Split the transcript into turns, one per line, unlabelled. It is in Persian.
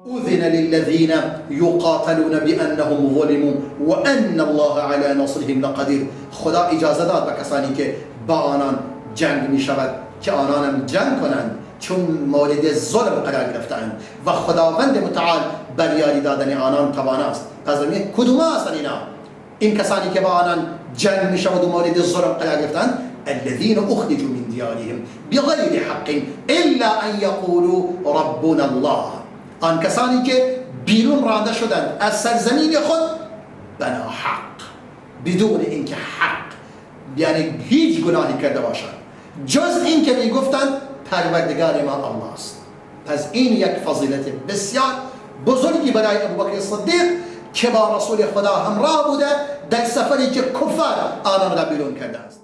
أذن للذين يقاتلون بأنهم ظلموا وأن الله على نصرهم لقدير. خدا اجازه داد به کسانی که با آنان جنگ می شود که آنان هم جنگ کنند، چون مورد ظلم قرار گرفتند و خداوند متعال بر یاری دادن آنان تواناست. پس کدوم هستند اینا؟ این کسانی که با آنان جنگ می شود و مورد ظلم قرار گرفتند، الذين اخرجوا من ديارهم بغير حق الا ان يقولوا ربنا الله. آن کسانی که بیرون رانده شدند از سرزمین خود بنا حق، بدون اینکه حق یعنی هیچ گناهی کرده باشند، جز این که میگفتند پروردگار ما الله است. پس این یک فضیلت بسیار بزرگی برای ابوبکر صدیق که با رسول خدا همراه بوده در سفری که کفار آنان را بیرون کرده است.